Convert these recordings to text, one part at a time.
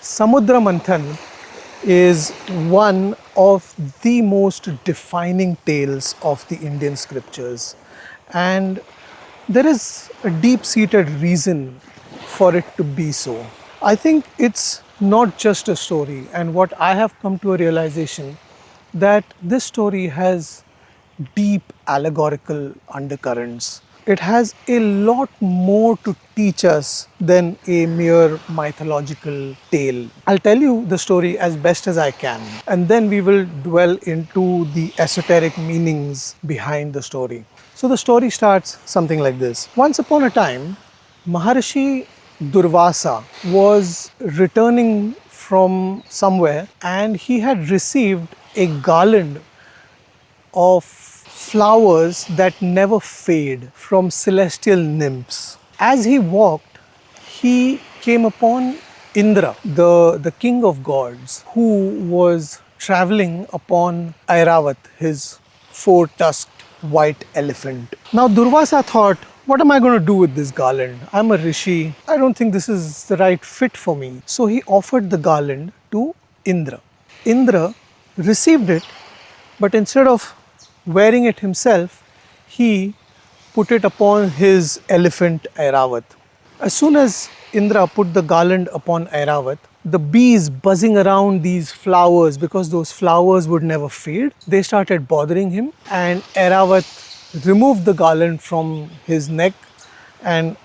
Samudra Manthan is one of the most defining tales of the Indian scriptures, and there is a deep-seated reason for it to be so. I think it's not just a story, and what I have come to a realization that this story has deep allegorical undercurrents. It has a lot more to teach us than a mere mythological tale. I'll tell you the story as best as I can, and then we will dwell into the esoteric meanings behind the story. So the story starts something like this. Once upon a time, Maharishi Durvasa was returning from somewhere and he had received a garland of flowers that never fade from celestial nymphs. As he walked, he came upon Indra, the king of gods, who was traveling upon Airavat, his four-tusked white elephant. Now Durvasa thought, what am I going to do with this garland? I'm a rishi. I don't think this is the right fit for me. So he offered the garland to Indra. Indra received it, but instead of wearing it himself, he put it upon his elephant Airavat. As soon as Indra put the garland upon Airavat, the bees buzzing around these flowers, because those flowers would never fade, they started bothering him, and Airavat removed the garland from his neck and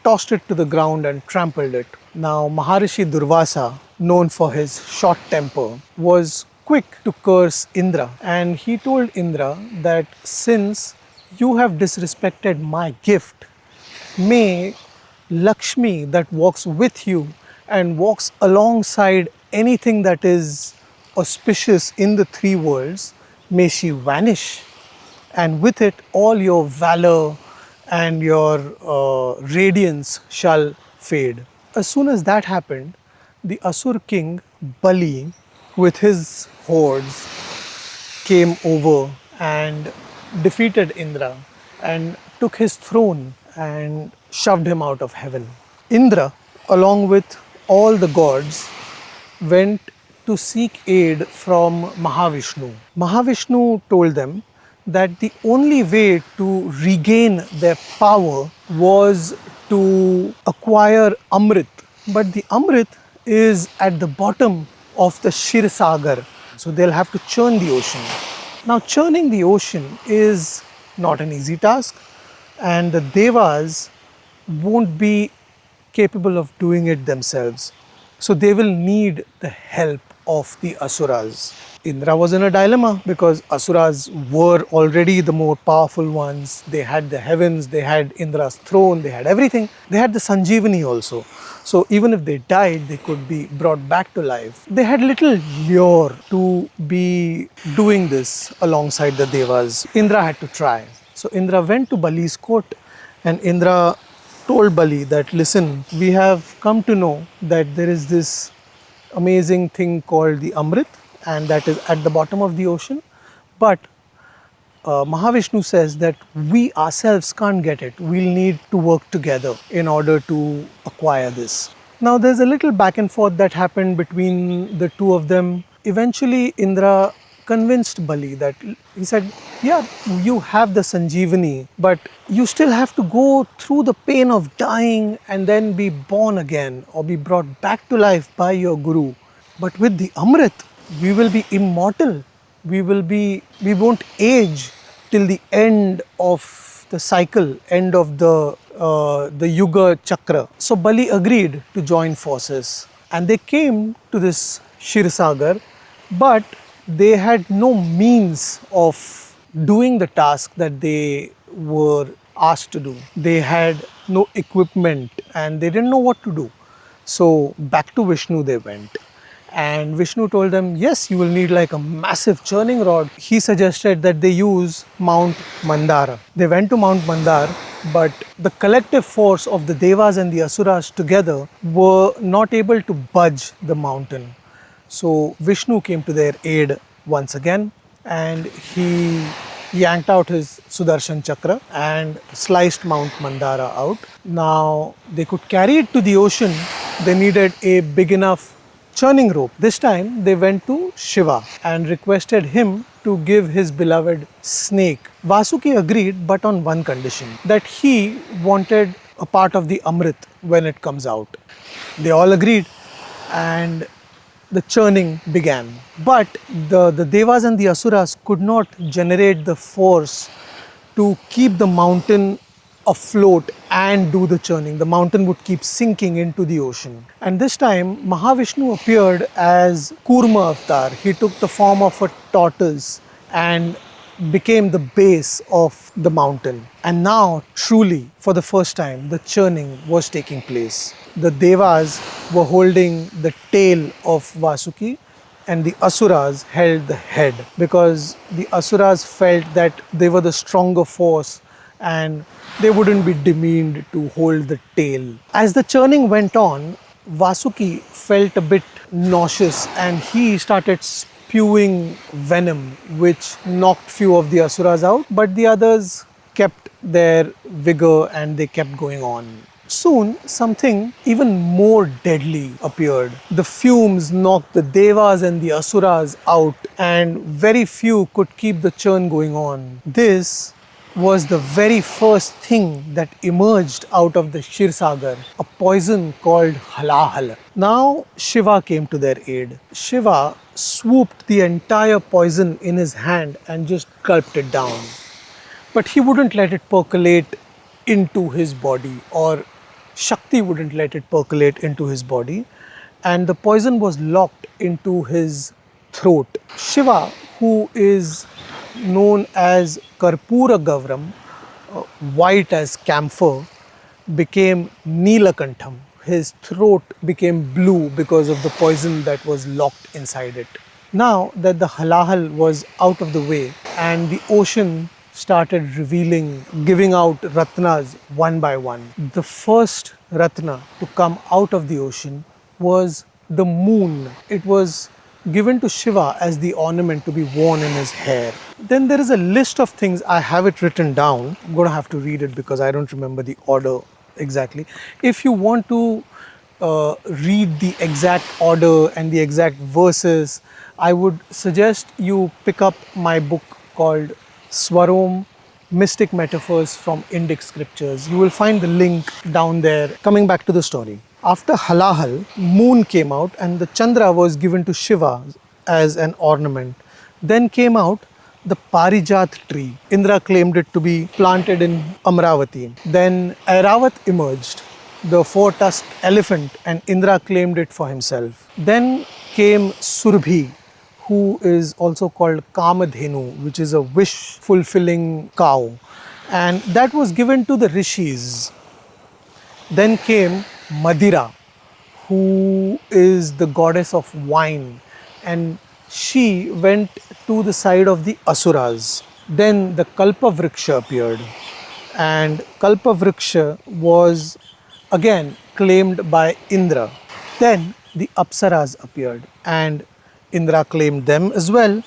tossed it to the ground and trampled it. Now Maharishi Durvasa, known for his short temper, was quick to curse Indra, and he told Indra that since you have disrespected my gift, may Lakshmi that walks with you and walks alongside anything that is auspicious in the three worlds, may she vanish, and with it all your valor and your radiance shall fade. As soon as that happened, the Asur king Bali with his hordes came over and defeated Indra and took his throne and shoved him out of heaven. Indra, along with all the gods, went to seek aid from Mahavishnu. Mahavishnu told them that the only way to regain their power was to acquire Amrit. But the Amrit is at the bottom of the Kshirosagar. So they'll have to churn the ocean. Now churning the ocean is not an easy task, and the Devas won't be capable of doing it themselves. So they will need the help of the Asuras. Indra was in a dilemma because Asuras were already the more powerful ones. They had the heavens, they had Indra's throne, they had everything. They had the Sanjeevani also. So even if they died, they could be brought back to life. They had little lure to be doing this alongside the Devas. Indra had to try. So Indra went to Bali's court, and Indra told Bali that, listen, we have come to know that there is this amazing thing called the Amrit, and that is at the bottom of the ocean. But Mahavishnu says that we ourselves can't get it. We'll need to work together in order to acquire this. Now there's a little back and forth that happened between the two of them. Eventually Indra convinced Bali that, he said, yeah, you have the Sanjeevani, but you still have to go through the pain of dying and then be born again or be brought back to life by your guru. But with the Amrit, we will be immortal. We won't age till the end of the cycle, end of the Yuga Chakra. So Bali agreed to join forces, and they came to this Kshirosagar, but they had no means of doing the task that they were asked to do. They had no equipment and they didn't know what to do. So back to Vishnu they went. And Vishnu told them, yes, you will need like a massive churning rod. He suggested that they use Mount Mandara. They went to Mount Mandara, but the collective force of the Devas and the Asuras together were not able to budge the mountain. So Vishnu came to their aid once again, and he yanked out his Sudarshan Chakra and sliced Mount Mandara out. Now they could carry it to the ocean. They needed a big enough churning rope. This time they went to Shiva and requested him to give his beloved snake. Vasuki agreed, but on one condition, that he wanted a part of the Amrit when it comes out. They all agreed, and the churning began. But the Devas and the Asuras could not generate the force to keep the mountain afloat and do the churning. The mountain would keep sinking into the ocean. And this time, Mahavishnu appeared as Kurma avatar. He took the form of a tortoise and became the base of the mountain. And now, truly, for the first time, the churning was taking place. The Devas were holding the tail of Vasuki, and the Asuras held the head, because the Asuras felt that they were the stronger force and they wouldn't be demeaned to hold the tail. As the churning went on, Vasuki felt a bit nauseous and he started spewing venom, which knocked few of the Asuras out, but the others kept their vigor and they kept going on. Soon, something even more deadly appeared. The fumes knocked the Devas and the Asuras out, and very few could keep the churn going on. This was the very first thing that emerged out of the Kshirsagar, a poison called halahal. Now Shiva came to their aid. Shiva swooped the entire poison in his hand and just gulped it down. But he wouldn't let it percolate into his body, or Shakti wouldn't let it percolate into his body, and the poison was locked into his throat. Shiva, who is known as Karpura Gavram, white as camphor, became Neelakantham. His throat became blue because of the poison that was locked inside it. Now that the halahal was out of the way and the ocean started revealing, giving out ratnas one by one, the first ratna to come out of the ocean was the moon. It was given to Shiva as the ornament to be worn in his hair. Then there is a list of things. I have it written down. I'm going to have to read it because I don't remember the order exactly. If you want to read the exact order and the exact verses, I would suggest you pick up my book called Swarom, Mystic Metaphors from Indic Scriptures. You will find the link down there. Coming back to the story. After halahal, moon came out and the Chandra was given to Shiva as an ornament. Then came out the Parijat tree. Indra claimed it to be planted in Amravati. Then Airavat emerged, the four-tusked elephant, and Indra claimed it for himself. Then came Surbhi, who is also called Kamadhenu, which is a wish-fulfilling cow. And that was given to the rishis. Then came Madira, who is the goddess of wine, and she went to the side of the Asuras. Then the Kalpavriksha appeared, and Kalpavriksha was again claimed by Indra. Then the Apsaras appeared, and Indra claimed them as well,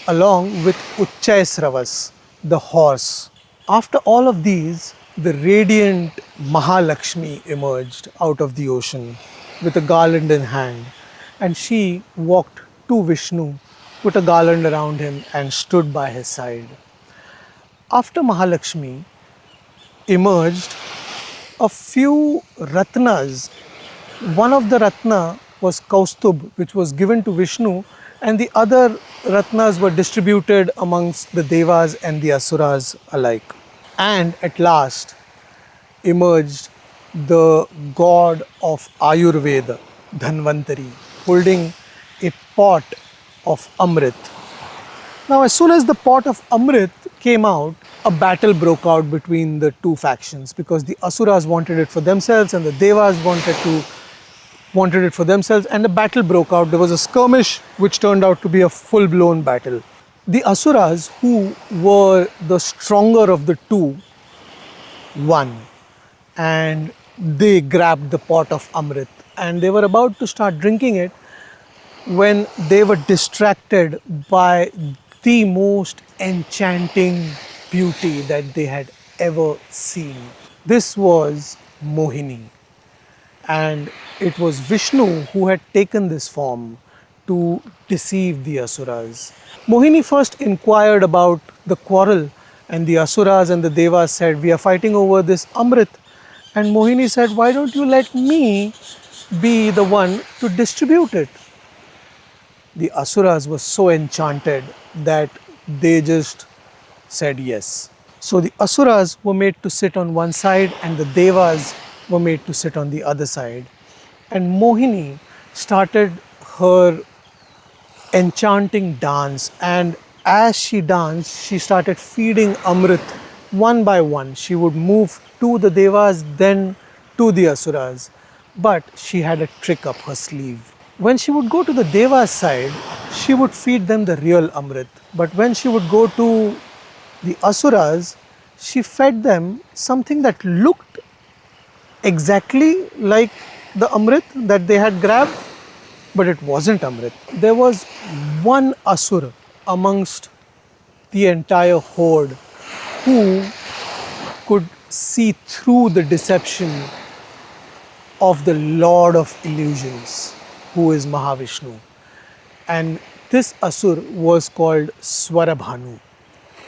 along with Uchchaisravas, the horse. After all of these, the radiant Mahalakshmi emerged out of the ocean with a garland in hand, and she walked to Vishnu, put a garland around him and stood by his side. After Mahalakshmi emerged a few ratnas. One of the ratna was Kaustubh, which was given to Vishnu, and the other ratnas were distributed amongst the Devas and the Asuras alike. And at last emerged the god of Ayurveda, Dhanvantari, holding a pot of Amrit. Now, as soon as the pot of Amrit came out, a battle broke out between the two factions, because the Asuras wanted it for themselves and the Devas wanted it for themselves, and a battle broke out. There was a skirmish which turned out to be a full-blown battle. The Asuras, who were the stronger of the two, won, and they grabbed the pot of Amrit and they were about to start drinking it when they were distracted by the most enchanting beauty that they had ever seen. This was Mohini. and it was Vishnu who had taken this form to deceive the Asuras. Mohini first inquired about the quarrel, and the Asuras and the Devas said, "We are fighting over this Amrit." And Mohini said, "Why don't you let me be the one to distribute it?" The Asuras were so enchanted that they just said yes. So the Asuras were made to sit on one side and the Devas were made to sit on the other side. And Mohini started her enchanting dance, and as she danced, she started feeding Amrit one by one. She would move to the Devas, then to the Asuras. But she had a trick up her sleeve. When she would go to the Devas side, she would feed them the real Amrit. But when she would go to the Asuras, she fed them something that looked exactly like the Amrit that they had grabbed, but it wasn't Amrit. There was one Asura amongst the entire horde who could see through the deception of the Lord of Illusions, who is Mahavishnu. And this Asur was called Swarabhanu.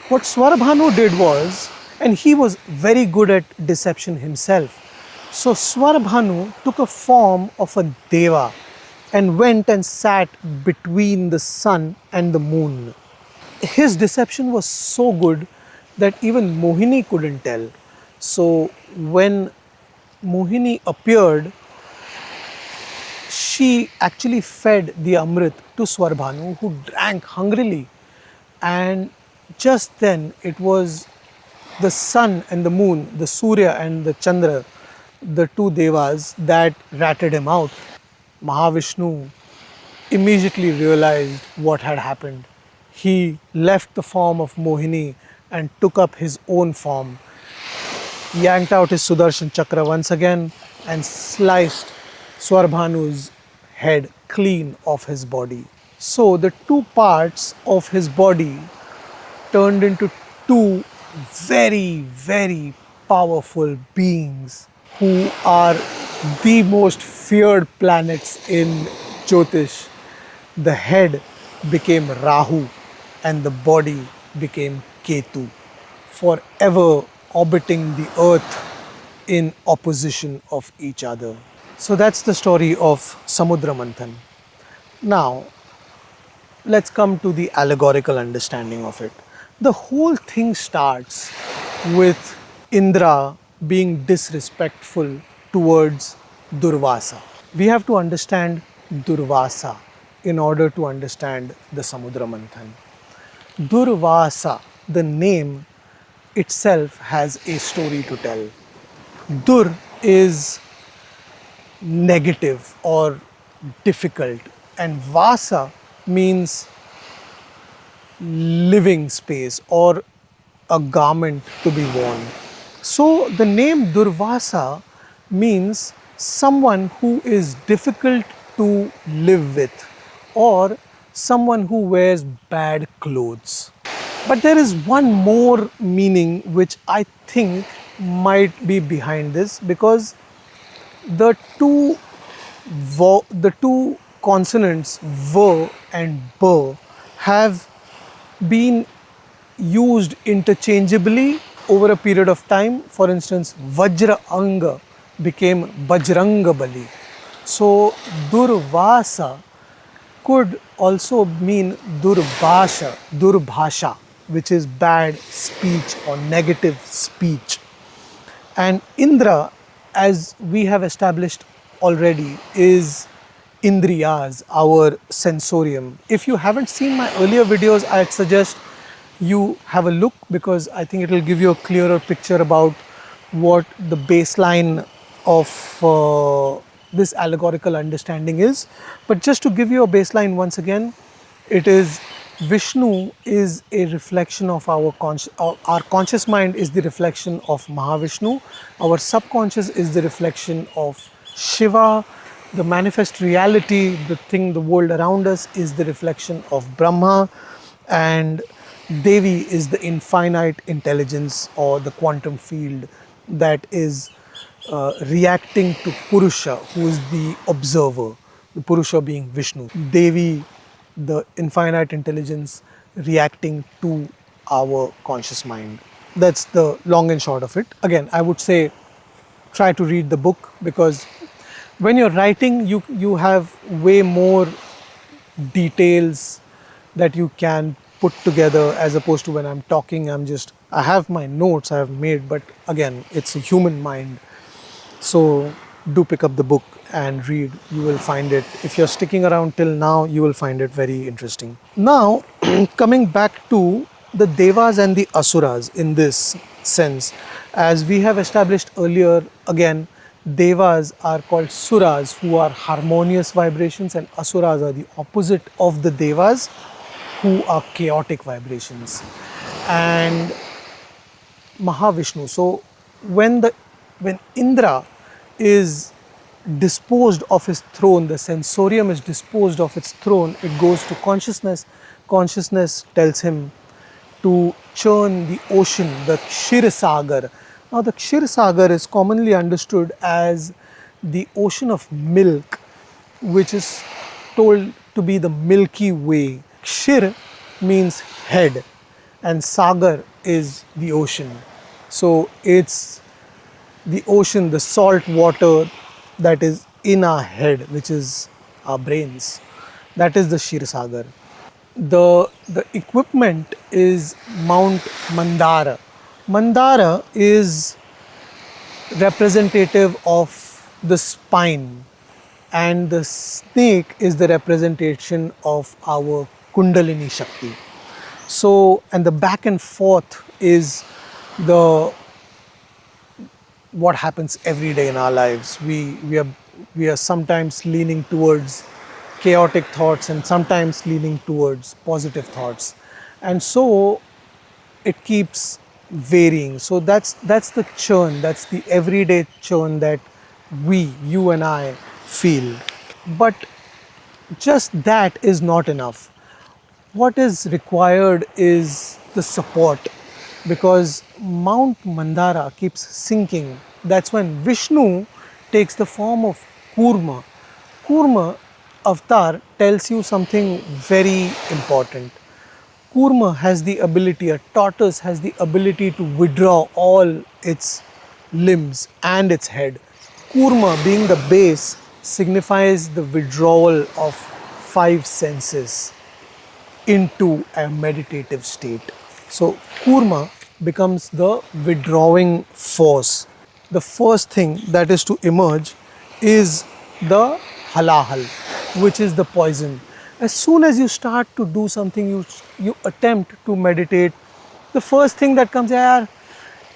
What Swarabhanu did was, and he was very good at deception himself. So Swarabhanu took a form of a Deva and went and sat between the sun and the moon. His deception was so good that even Mohini couldn't tell. So when Mohini appeared, she actually fed the Amrit to Swarabhanu, who drank hungrily. And just then it was the sun and the moon, the Surya and the Chandra, the two devas that ratted him out. Mahavishnu immediately realized what had happened. He left the form of Mohini and took up his own form, yanked out his Sudarshan Chakra once again and sliced Swarbhanu's head clean off his body. So the two parts of his body turned into two very, very powerful beings who are the most feared planets in Jyotish. The head became Rahu and the body became Ketu, forever orbiting the earth in opposition of each other. So that's the story of Samudra Manthan. Now, let's come to the allegorical understanding of it. The whole thing starts with Indra being disrespectful towards Durvasa. We have to understand Durvasa in order to understand the Samudra Manthan. Durvasa, the name itself has a story to tell. Dur is negative or difficult, and Vasa means living space or a garment to be worn. So the name Durvasa means someone who is difficult to live with or someone who wears bad clothes. But there is one more meaning which I think might be behind this, because the two consonants V and B have been used interchangeably over a period of time. For instance, Vajra Anga became Bajranga Bali. So Durvasa could also mean Durbhasha, which is bad speech or negative speech. And Indra, as we have established already, is Indriyas, our sensorium. If you haven't seen my earlier videos, I'd suggest you have a look, because I think it will give you a clearer picture about what the baseline of this allegorical understanding is. But just to give you a baseline once again, it is Vishnu is a reflection of our conscious mind is the reflection of Mahavishnu. Our subconscious is the reflection of Shiva. The manifest reality, the thing, the world around us, is the reflection of Brahma. And Devi is the infinite intelligence or the quantum field that is reacting to Purusha, who is the observer, the Purusha being Vishnu, Devi, the infinite intelligence, reacting to our conscious mind. That's the long and short of it. Again, I would say try to read the book, because when you're writing, you have way more details that you can put together, as opposed to when I'm talking, I have my notes I have made, but again, it's a human mind. So do pick up the book and read. You will find it, if you're sticking around till now, you will find it very interesting. Now, coming back to the Devas and the Asuras in this sense, as we have established earlier, again, Devas are called Suras, who are harmonious vibrations, and Asuras are the opposite of the Devas, who are chaotic vibrations. And Mahavishnu. So when Indra is disposed of his throne, the sensorium is disposed of its throne, it goes to consciousness. Consciousness tells him to churn the ocean, the Kshir Sagar. Now, the Kshir Sagar is commonly understood as the ocean of milk, which is told to be the Milky Way. Kshir means head, and Sagar is the ocean. So it's the ocean, the salt water that is in our head, which is our brains. That is the Kshir Sagar. The equipment is Mount Mandara. Mandara is representative of the spine, and the snake is the representation of our Kundalini Shakti. So, and the back and forth is the what happens every day in our lives. We are sometimes leaning towards chaotic thoughts and sometimes leaning towards positive thoughts, and so it keeps varying. So that's the churn, that's the everyday churn that you and I feel. But just that is not enough. What is required is the support, because Mount Mandara keeps sinking. That's when Vishnu takes the form of Kurma. Kurma avatar tells you something very important. Kurma has the ability, a tortoise has the ability to withdraw all its limbs and its head. Kurma, being the base, signifies the withdrawal of five senses into a meditative state. So, Kurma becomes the withdrawing force. The first thing that is to emerge is the halahal, which is the poison. As soon as you start to do something, you attempt to meditate, the first thing that comes, yaar,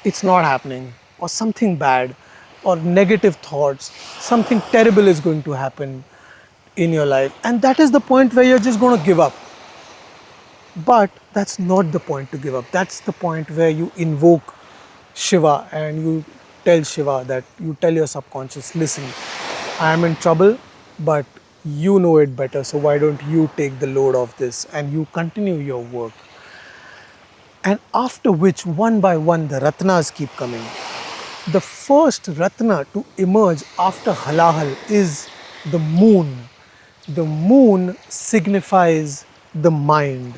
it's not happening, or something bad, or negative thoughts, something terrible is going to happen in your life, and that is the point where you're just going to give up. But that's not the point to give up. That's the point where you invoke Shiva and you tell Shiva, that you tell your subconscious, listen, I am in trouble, but you know it better, so why don't you take the load of this, and you continue your work. And after which, one by one, the ratnas keep coming. The first ratna to emerge after halahal is the moon. The moon signifies the mind.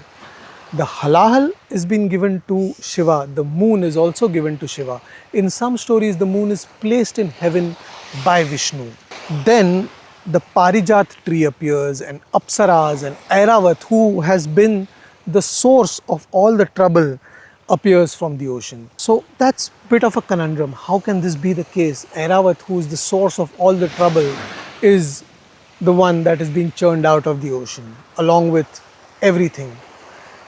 The halahal is being given to Shiva, the moon is also given to Shiva. In some stories, the moon is placed in heaven by Vishnu. Then the Parijat tree appears, and Apsaras and Airavat, who has been the source of all the trouble, appears from the ocean. So that's a bit of a conundrum. How can this be the case? Airavat, who is the source of all the trouble, is the one that is being churned out of the ocean, along with everything.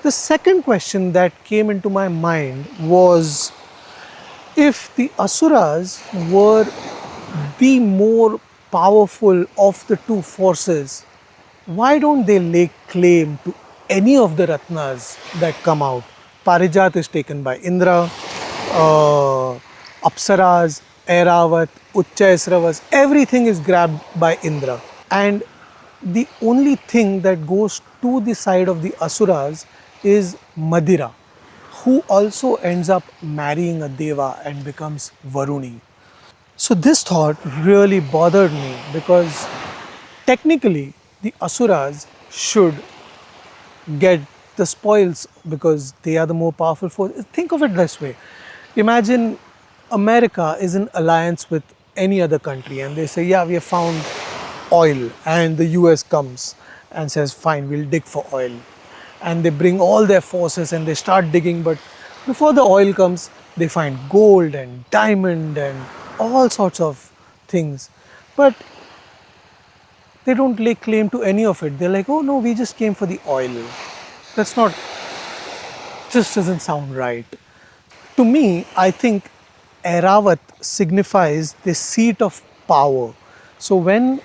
The second question that came into my mind was, if the Asuras were the more powerful of the two forces, why don't they lay claim to any of the Ratnas that come out? Parijat is taken by Indra, Apsaras, Airavat, Uchchaisravas, everything is grabbed by Indra. And the only thing that goes to the side of the Asuras is Madira, who also ends up marrying a Deva and becomes Varuni. So this thought really bothered me because technically the Asuras should get the spoils because they are the more powerful force. Think of it this way. Imagine America is in alliance with any other country and they say, yeah, we have found oil, and the US comes and says, fine, we'll dig for oil. And they bring all their forces and they start digging, but before the oil comes, they find gold and diamond and all sorts of things. But they don't lay claim to any of it. They're like, oh no, we just came for the oil. That's not, just doesn't sound right. To me, I think Airavat signifies the seat of power. So when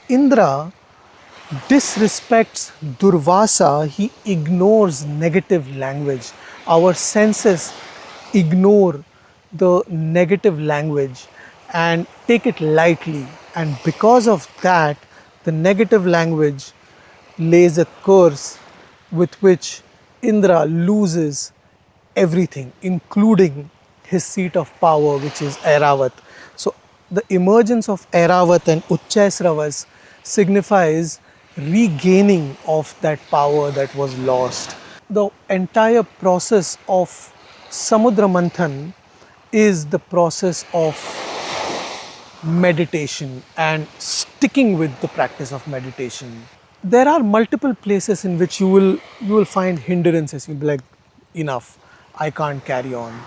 Indra disrespects Durvasa, he ignores negative language. Our senses ignore the negative language and take it lightly. And because of that, the negative language lays a curse with which Indra loses everything, including his seat of power, which is Airavat. So the emergence of Airavat and Uchchaisravas signifies regaining of that power that was lost. The entire process of Samudra Manthan is the process of meditation and sticking with the practice of meditation. There are multiple places in which you will find hindrances. You'll be like, enough, I can't carry on.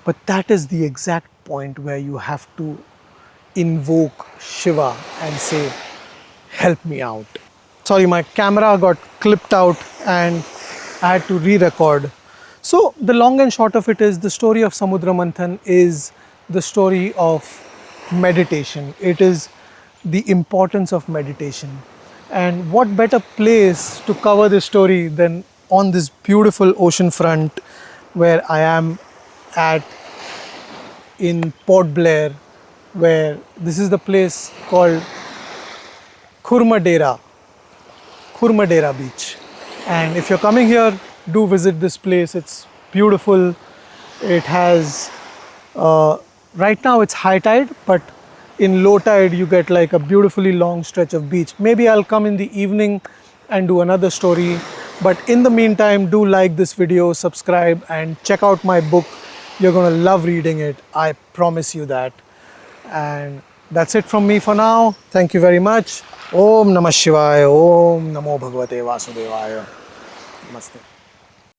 But that is the exact point where you have to invoke Shiva and say, help me out. Sorry, my camera got clipped out and I had to re-record. So the long and short of it is, the story of Samudra Manthan is the story of meditation. It is the importance of meditation. And what better place to cover this story than on this beautiful ocean front where I am at in Port Blair, where this is the place called Kurma Beach. And if you're coming here, do visit this place. It's beautiful. It has, right now it's high tide, but in low tide you get like a beautifully long stretch of beach. Maybe I'll come in the evening and do another story. But in the meantime, do like this video, subscribe, and check out my book. You're going to love reading it. I promise you that. And that's it from me for now. Thank you very much. Om Namah Shivaya. Om Namo Bhagavate Vasudevaya. Namaste.